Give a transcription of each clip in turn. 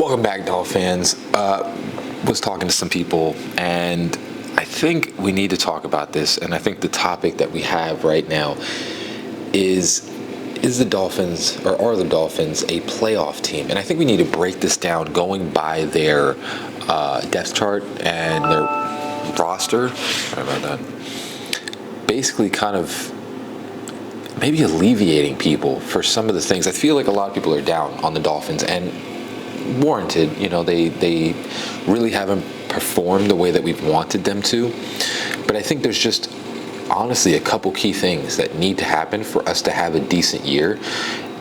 Welcome back, Dolphins fans. Was talking to some people, and I think we need to talk about this. And I think the topic that we have right now is the Dolphins, or are the Dolphins a playoff team? And I think we need to break this down going by their depth chart and their roster. Sorry about that. Basically, kind of maybe alleviating people for some of the things. I feel like a lot of people are down on the Dolphins, and warranted. You know, they really haven't performed the way that we've wanted them to. But I think there's just honestly a couple key things that need to happen for us to have a decent year.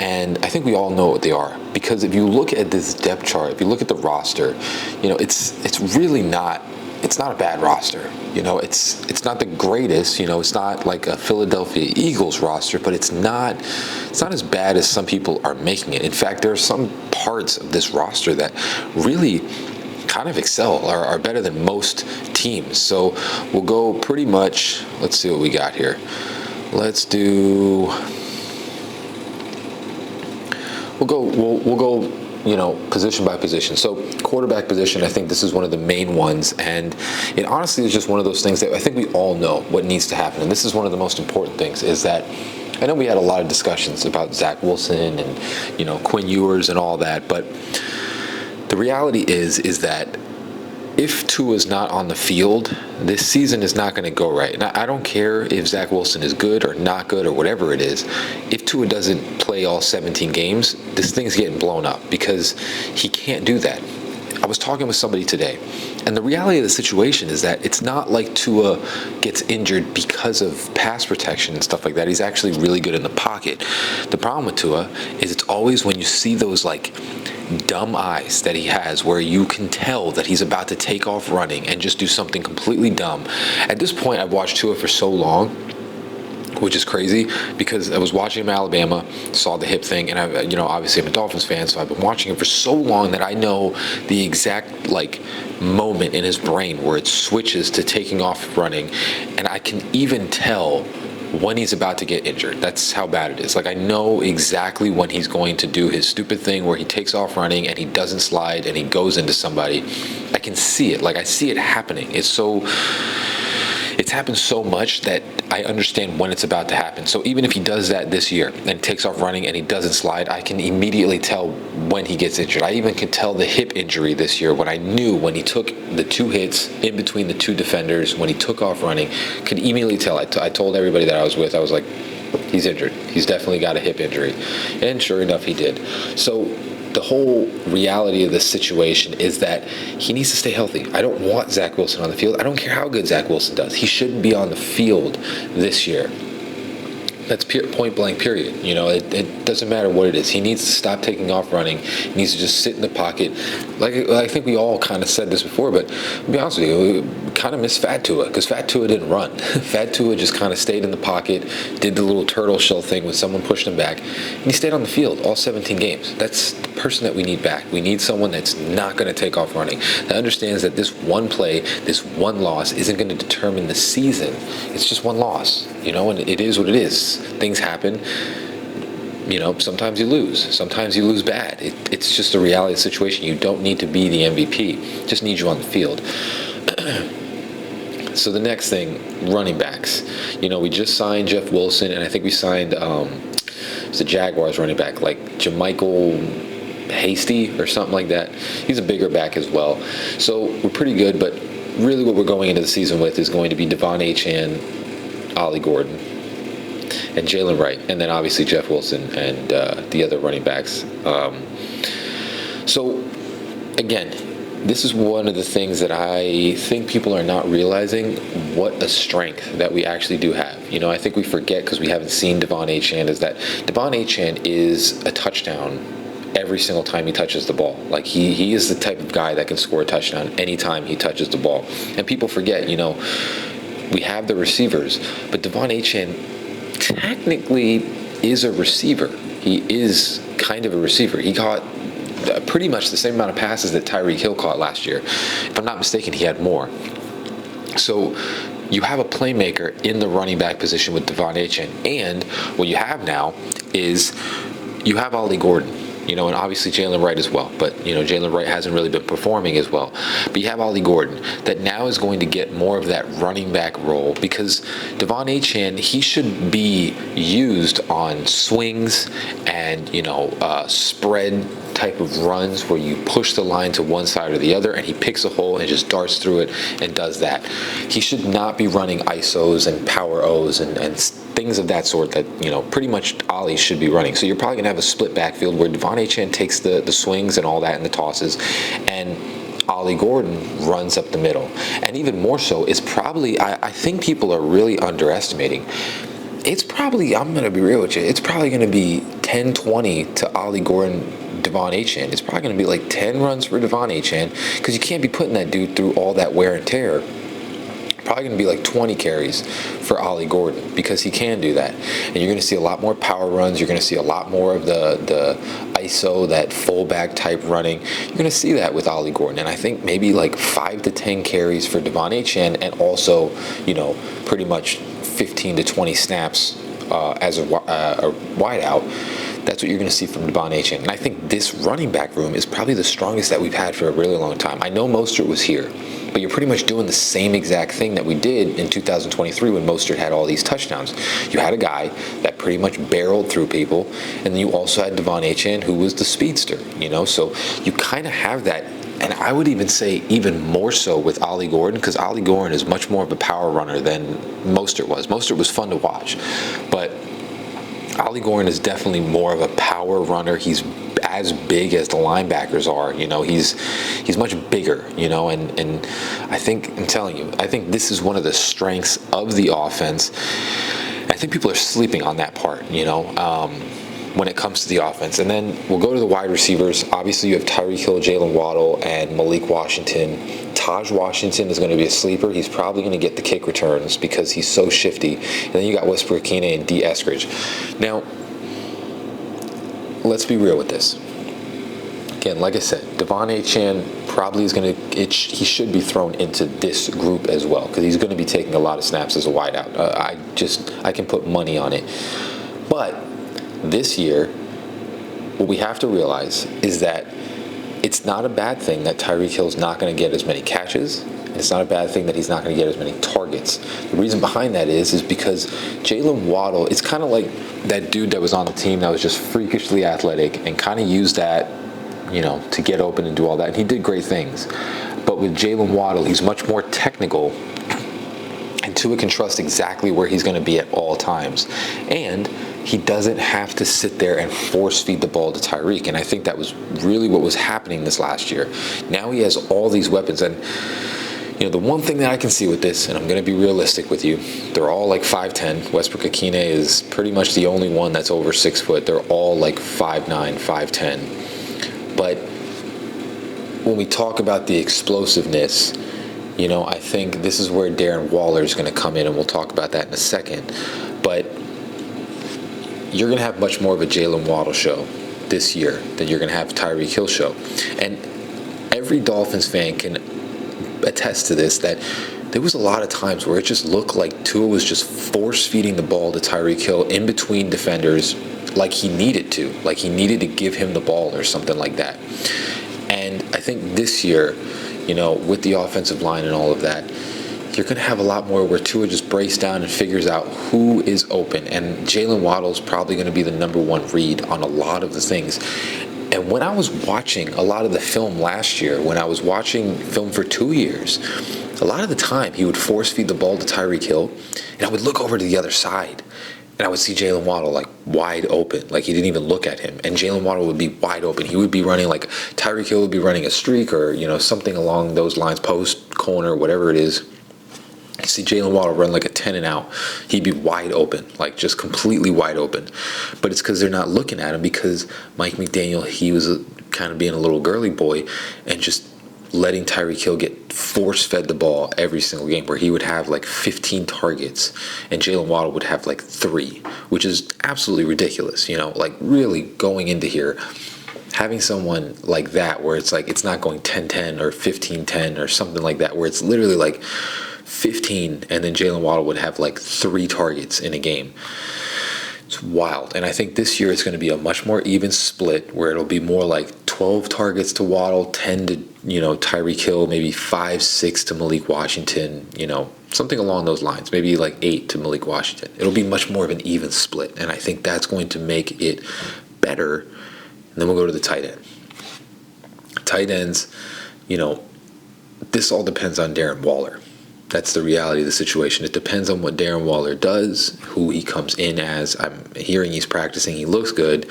And I think we all know what they are, because if you look at this depth chart, if you look at the roster, you know, it's really not. It's not a bad roster. You know, it's not the greatest. You know, it's not like a Philadelphia Eagles roster, but it's not as bad as some people are making it. In fact, there are some parts of this roster that really kind of excel, or are better than most teams. So we'll go pretty much. Let's see what we got here. Let's do. We'll go. You know, position by position. So quarterback position, I think this is one of the main ones, and it honestly is just one of those things that I think we all know what needs to happen. And this is one of the most important things, is that I know we had a lot of discussions about Zach Wilson and, you know, Quinn Ewers and all that, but the reality is that if Tua's not on the field, this season is not going to go right. And I don't care if Zach Wilson is good or not good or whatever it is. If Tua doesn't play all 17 games, this thing's getting blown up, because he can't do that. I was talking with somebody today, and the reality of the situation is that it's not like Tua gets injured because of pass protection and stuff like that. He's actually really good in the pocket. The problem with Tua is it's always when you see those like dumb eyes that he has, where you can tell that he's about to take off running and just do something completely dumb. At this point, I've watched Tua for so long, which is crazy, because I was watching him in Alabama, saw the hip thing, and I, you know, obviously I'm a Dolphins fan, so I've been watching him for so long that I know the exact like moment in his brain where it switches to taking off running, and I can even tell when he's about to get injured. That's how bad it is. Like, I know exactly when he's going to do his stupid thing where he takes off running and he doesn't slide and he goes into somebody. I can see it. Like, I see it happening. It's happened so much that I understand when it's about to happen. So even if he does that this year and takes off running and he doesn't slide, I can immediately tell when he gets injured. I even could tell the hip injury this year when I knew when he took the two hits in between the two defenders, when he took off running, could immediately tell. I told everybody that I was with, I was like, he's injured. He's definitely got a hip injury. And sure enough, he did. So the whole reality of this situation is that he needs to stay healthy. I don't want Zach Wilson on the field. I don't care how good Zach Wilson does. He shouldn't be on the field this year. That's point blank, period. You know, it doesn't matter what it is. He needs to stop taking off running. He needs to just sit in the pocket. Like, I think we all kind of said this before, but to be honest with you, we kind of miss Fat Tua, because Fat Tua didn't run. Fat Tua just kind of stayed in the pocket, did the little turtle shell thing when someone pushed him back, and he stayed on the field all 17 games. That's the person that we need back. We need someone that's not going to take off running, that understands that this one play, this one loss isn't going to determine the season. It's just one loss, you know, and it is what it is. Things happen. You know, sometimes you lose. Sometimes you lose bad. It's just a reality of the situation. You don't need to be the MVP. Just need you on the field. So the next thing, running backs. You know, we just signed Jeff Wilson, and I think we signed the Jaguars running back, like Jermichael Hasty or something like that. He's a bigger back as well. So we're pretty good, but really what we're going into the season with is going to be Devon Achane, Ollie Gordon, and Jalen Wright, and then obviously Jeff Wilson and the other running backs. So, again, this is one of the things that I think people are not realizing, what a strength that we actually do have. You know, I think we forget, because we haven't seen Devon Achane, is that Devon Achane is a touchdown every single time he touches the ball. Like, he is the type of guy that can score a touchdown anytime he touches the ball. And people forget, you know, we have the receivers, but Devon Achane technically is a receiver. He is kind of a receiver. He caught pretty much the same amount of passes that Tyreek Hill caught last year. If I'm not mistaken, he had more. So you have a playmaker in the running back position with Devon Achane, and what you have now is you have Ollie Gordon. and obviously Jalen Wright as well. But, Jalen Wright hasn't really been performing as well. But you have Ollie Gordon that now is going to get more of that running back role, because Devon Achane, he should be used on swings and, spread type of runs where you push the line to one side or the other and he picks a hole and just darts through it and does that. He should not be running ISOs and power O's and things of that sort that, pretty much Ollie should be running. So you're probably going to have a split backfield where Devon Achane takes the swings and all that and the tosses, and Ollie Gordon runs up the middle. And even more so, it's probably, I think people are really underestimating. It's probably, I'm going to be real with you, it's probably going to be 10-20 to Ollie Gordon, Devon Achane. It's probably going to be like 10 runs for Devon Achane, because you can't be putting that dude through all that wear and tear. Probably going to be like 20 carries for Ollie Gordon, because he can do that. And you're going to see a lot more power runs. You're going to see a lot more of the ISO, that fullback type running. You're going to see that with Ollie Gordon. And I think maybe like 5 to 10 carries for Devon Achane, and also, pretty much 15 to 20 snaps as a wideout. That's what you're going to see from Devon Achane. And I think this running back room is probably the strongest that we've had for a really long time. I know Mostert was here, but you're pretty much doing the same exact thing that we did in 2023 when Mostert had all these touchdowns. You had a guy that pretty much barreled through people, and then you also had Devon Achane, who was the speedster, so you kind of have that. And I would even say even more so with Ollie Gordon, because Ollie Gordon is much more of a power runner than Mostert was. Mostert was fun to watch, but Ollie Gordon is definitely more of a power runner. He's as big as the linebackers are. He's much bigger. And I think, I'm telling you, I think this is one of the strengths of the offense. I think people are sleeping on that part. When it comes to the offense. And then we'll go to the wide receivers. Obviously, you have Tyreek Hill, Jalen Waddle, and Malik Washington. Taj Washington is going to be a sleeper. He's probably going to get the kick returns because he's so shifty. And then you got Westbrook-Ikhine and D. Eskridge. Now, let's be real with this. Again, like I said, Devon Achane probably is going to, he should be thrown into this group as well, because he's going to be taking a lot of snaps as a wideout. I can put money on it. But this year, what we have to realize is that it's not a bad thing that Tyreek Hill's not going to get as many catches, and it's not a bad thing that he's not going to get as many targets. The reason behind that is because Jalen Waddle, it's kind of like that dude that was on the team that was just freakishly athletic and kind of used that, to get open and do all that, and he did great things. But with Jalen Waddle, he's much more technical, and Tua can trust exactly where he's going to be at all times. And he doesn't have to sit there and force feed the ball to Tyreek. And I think that was really what was happening this last year. Now he has all these weapons. And, the one thing that I can see with this, and I'm going to be realistic with you, they're all like 5'10". Westbrook-Ikhine is pretty much the only one that's over 6 foot. They're all like 5'9", 5'10". But when we talk about the explosiveness, I think this is where Darren Waller is going to come in, and we'll talk about that in a second. But you're going to have much more of a Jalen Waddle show this year than you're going to have a Tyreek Hill show. And every Dolphins fan can attest to this, that there was a lot of times where it just looked like Tua was just force-feeding the ball to Tyreek Hill in between defenders like he needed to. Like he needed to give him the ball or something like that. And I think this year, with the offensive line and all of that, you're going to have a lot more where Tua just breaks down and figures out who is open. And Jalen Waddle's probably going to be the number one read on a lot of the things. And when I was watching a lot of the film last year, when I was watching film for 2 years, a lot of the time he would force feed the ball to Tyreek Hill, and I would look over to the other side, and I would see Jalen Waddle like wide open, like he didn't even look at him. And Jalen Waddle would be wide open. He would be running like Tyreek Hill would be running a streak or, something along those lines, post, corner, whatever it is. You see Jalen Waddle run like a 10 and out. He'd be wide open, like just completely wide open. But it's because they're not looking at him, because Mike McDaniel, he was kind of being a little girly boy and just letting Tyreek Hill get force-fed the ball every single game, where he would have like 15 targets and Jalen Waddle would have like 3, which is absolutely ridiculous. Like really going into here, having someone like that where it's like it's not going 10-10 or 15-10 or something like that, where it's literally like 15 and then Jalen Waddle would have like 3 targets in a game. It's wild. And I think this year it's going to be a much more even split where it'll be more like 12 targets to Waddle, 10 to, Tyreek Hill, maybe 5, 6 to Malik Washington, something along those lines, maybe like 8 to Malik Washington. It'll be much more of an even split. And I think that's going to make it better. And then we'll go to the tight end. Tight ends, this all depends on Darren Waller. That's the reality of the situation. It depends on what Darren Waller does, who he comes in as. I'm hearing he's practicing. He looks good.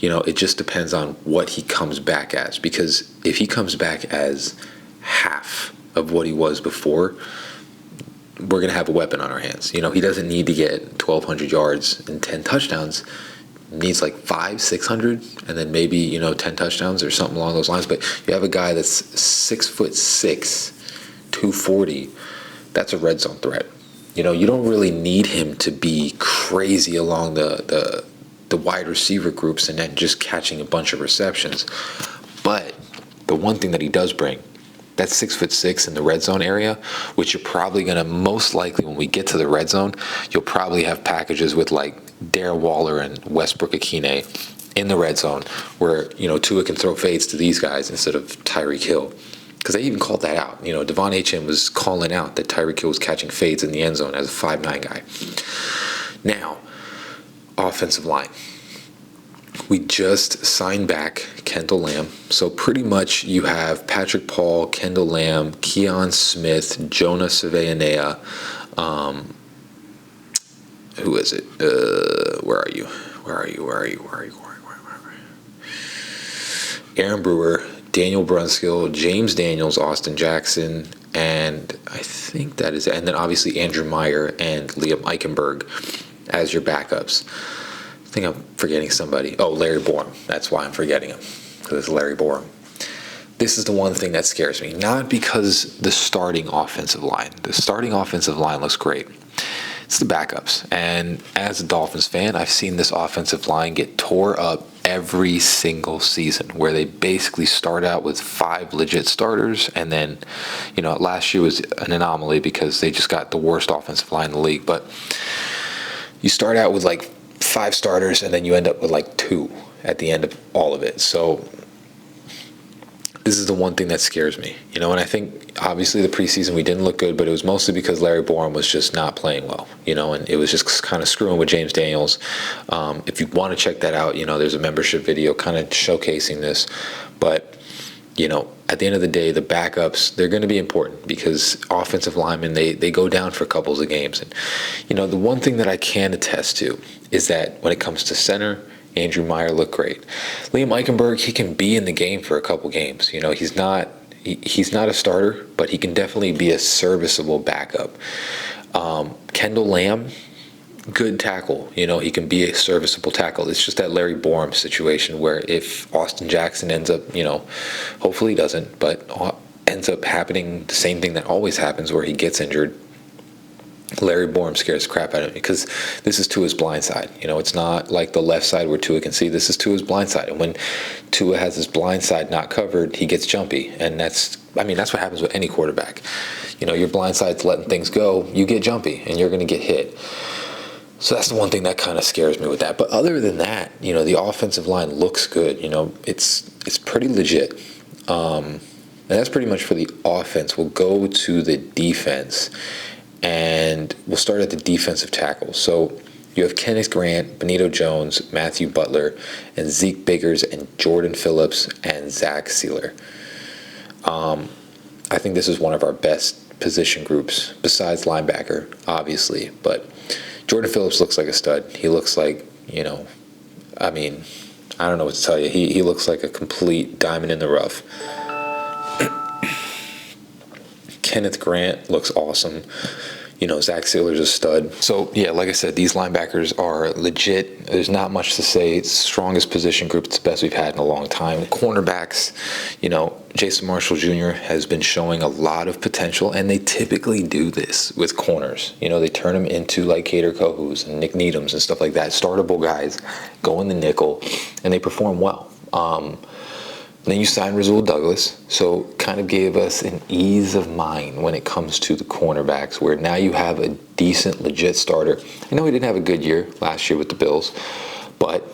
It just depends on what he comes back as. Because if he comes back as half of what he was before, we're going to have a weapon on our hands. He doesn't need to get 1,200 yards and 10 touchdowns. He needs like 500, 600, and then maybe, 10 touchdowns or something along those lines. But you have a guy that's 6'6", 240. That's a red zone threat. You don't really need him to be crazy along the wide receiver groups and then just catching a bunch of receptions. But the one thing that he does bring, that's 6'6" in the red zone area, which you're probably going to most likely, when we get to the red zone, you'll probably have packages with like Darren Waller and Westbrook Akine in the red zone where, Tua can throw fades to these guys instead of Tyreek Hill. Because they even called that out. Devon Achane was calling out that Tyreek Hill was catching fades in the end zone as a 5'9" guy. Now, offensive line. We just signed back Kendall Lamb. So pretty much you have Patrick Paul, Kendall Lamb, Keon Smith, Jonah Saveanea. Who is it? Where are you? Aaron Brewer, Daniel Brunskill, James Daniels, Austin Jackson, and I think that is it. And then obviously Andrew Meyer and Liam Eichenberg as your backups. I think I'm forgetting somebody. Oh, Larry Borum. That's why I'm forgetting him, because it's Larry Borum. This is the one thing that scares me. Not because the starting offensive line. The starting offensive line looks great. It's the backups. And as a Dolphins fan, I've seen this offensive line get tore up every single season, where they basically start out with 5 legit starters, and then, last year was an anomaly because they just got the worst offensive line in the league. But you start out with like 5 starters, and then you end up with like 2 at the end of all of it. So this is the one thing that scares me, and I think obviously the preseason we didn't look good, but it was mostly because Larry Borum was just not playing well, and it was just kind of screwing with James Daniels. If you want to check that out, there's a membership video kind of showcasing this, but at the end of the day, the backups, they're going to be important because offensive linemen, they go down for couples of games. And, the one thing that I can attest to is that when it comes to center, Andrew Meyer looked great. Liam Eichenberg, he can be in the game for a couple games. He's not a starter, but he can definitely be a serviceable backup. Kendall Lamb, good tackle. He can be a serviceable tackle. It's just that Larry Borum situation where if Austin Jackson ends up, hopefully he doesn't, but ends up happening the same thing that always happens where he gets injured, Larry Borum scares the crap out of him because this is Tua's blind side. It's not like the left side where Tua can see. This is Tua's blind side. And when Tua has his blind side not covered, he gets jumpy. And that's what happens with any quarterback. Your blind side's letting things go, you get jumpy and you're going to get hit. So that's the one thing that kind of scares me with that. But other than that, the offensive line looks good. It's pretty legit. And that's pretty much for the offense. We'll go to the defense. And we'll start at the defensive tackle. So you have Kenneth Grant, Benito Jones, Matthew Butler, and Zeke Biggers, and Jordan Phillips, and Zach Sealer. I think this is one of our best position groups, besides linebacker, obviously. But Jordan Phillips looks like a stud. He looks like, I don't know what to tell you. He looks like a complete diamond in the rough. Kenneth Grant looks awesome. Zach Sealer's a stud. So, yeah, like I said, these linebackers are legit. There's not much to say. It's the strongest position group. It's the best we've had in a long time. Cornerbacks, Jason Marshall Jr. has been showing a lot of potential, and they typically do this with corners. They turn them into like Cater Kohus and Nick Needhams and stuff like that. Startable guys go in the nickel, and they perform well. Then you signed Rasul Douglas, so kind of gave us an ease of mind when it comes to the cornerbacks, where now you have a decent, legit starter. I know he didn't have a good year last year with the Bills, but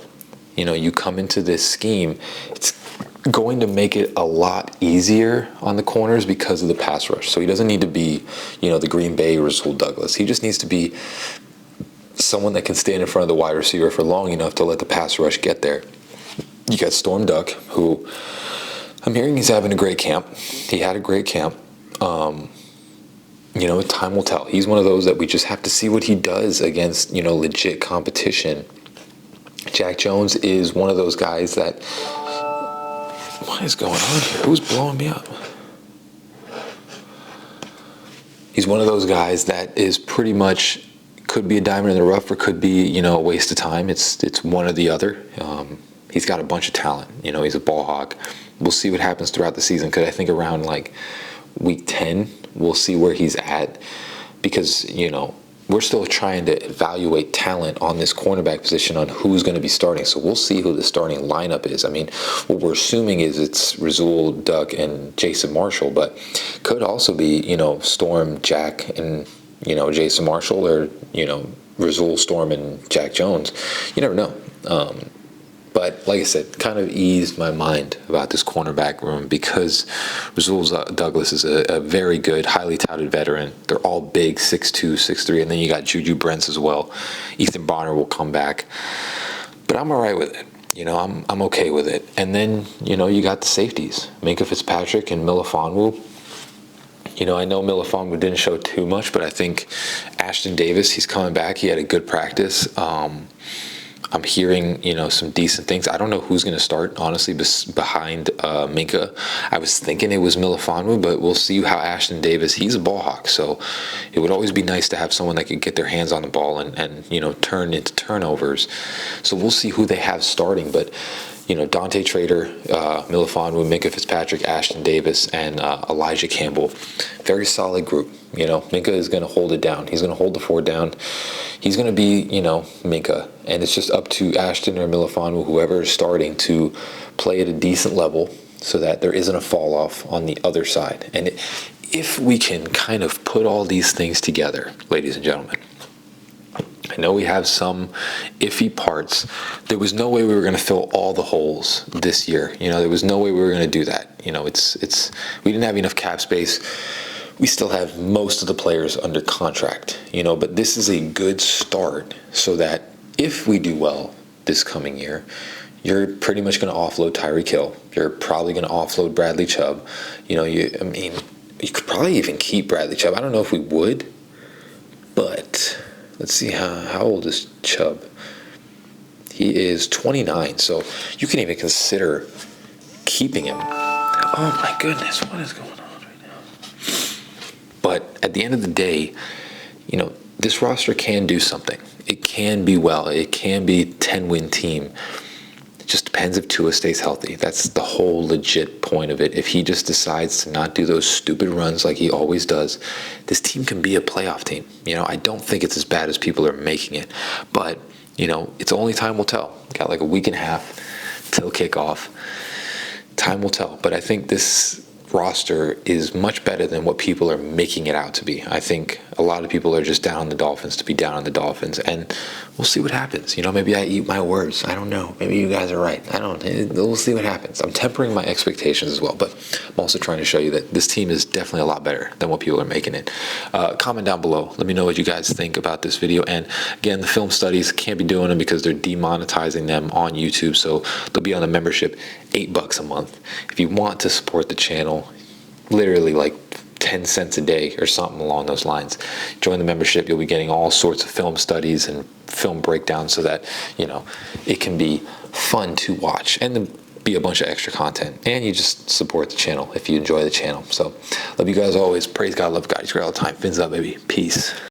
you come into this scheme, it's going to make it a lot easier on the corners because of the pass rush. So he doesn't need to be, the Green Bay Rasul Douglas. He just needs to be someone that can stand in front of the wide receiver for long enough to let the pass rush get there. You got Storm Duck, who I'm hearing he's having a great camp. He had a great camp. Time will tell. He's one of those that we just have to see what he does against, legit competition. Jack Jones is one of those guys that... What is going on here? Who's blowing me up? He's one of those guys that is pretty much... could be a diamond in the rough or could be, a waste of time. It's one or the other. He's got a bunch of talent. He's a ball hawk. We'll see what happens throughout the season, because I think around week 10, we'll see where he's at, because, we're still trying to evaluate talent on this cornerback position on who's going to be starting. So we'll see who the starting lineup is. I mean, what we're assuming is it's Rasul, Duck, and Jason Marshall, but could also be, Storm, Jack, and, Jason Marshall, or, Rasul, Storm, and Jack Jones. You never know. But like I said, kind of eased my mind about this cornerback room, because Rasul Douglas is a very good, highly touted veteran. They're all big, 6'2", 6'3", and then you got Juju Brents as well. Ethan Bonner will come back. But I'm all right with it. I'm okay with it. And then, you got the safeties, Minkah Fitzpatrick and Melifonwu. I know Melifonwu didn't show too much, but I think Ashton Davis, he's coming back. He had a good practice. I'm hearing, some decent things. I don't know who's going to start, honestly, behind Minkah. I was thinking it was Melifonwu, but we'll see how Ashton Davis, he's a ball hawk. So it would always be nice to have someone that could get their hands on the ball and turn into turnovers. So we'll see who they have starting. But, Dante Trader, Melifonwu, Minkah Fitzpatrick, Ashton Davis, and Elijah Campbell. Very solid group. Minkah is going to hold it down. He's going to hold the fort down. He's going to be, Minkah. And it's just up to Ashton or Melifonwu, whoever is starting, to play at a decent level so that there isn't a fall off on the other side. And if we can kind of put all these things together, ladies and gentlemen, I know we have some iffy parts. There was no way we were going to fill all the holes this year. There was no way we were going to do that. We didn't have enough cap space. We still have most of the players under contract, but this is a good start, so that if we do well this coming year, you're pretty much going to offload Tyreek Hill. You're probably going to offload Bradley Chubb. You could probably even keep Bradley Chubb. I don't know if we would, but let's see, how old is Chubb? He is 29, so you can even consider keeping him. Oh my goodness, what is going on right now? But at the end of the day, this roster can do something. It can be well. It can be a 10-win team. It just depends if Tua stays healthy. That's the whole legit point of it. If he just decides to not do those stupid runs like he always does, this team can be a playoff team. I don't think it's as bad as people are making it. But, it's only time will tell. Got like a week and a half till kickoff. Time will tell. But I think this roster is much better than what people are making it out to be. I think a lot of people are just down on the Dolphins to be down on the Dolphins, and we'll see what happens. Maybe I eat my words. I don't know. Maybe you guys are right. We'll see what happens. I'm tempering my expectations as well, but I'm also trying to show you that this team is definitely a lot better than what people are making it. Comment down below. Let me know what you guys think about this video. And again, the film studies, can't be doing them because they're demonetizing them on YouTube, so they'll be on the membership, $8 a month. If you want to support the channel, literally like 10 cents a day or something along those lines, join the membership. You'll be getting all sorts of film studies and film breakdowns, so that it can be fun to watch and then be a bunch of extra content, and you just support the channel if you enjoy the channel. So love you guys always. Praise God, love God. He's great all the time. Fins up, baby. Peace.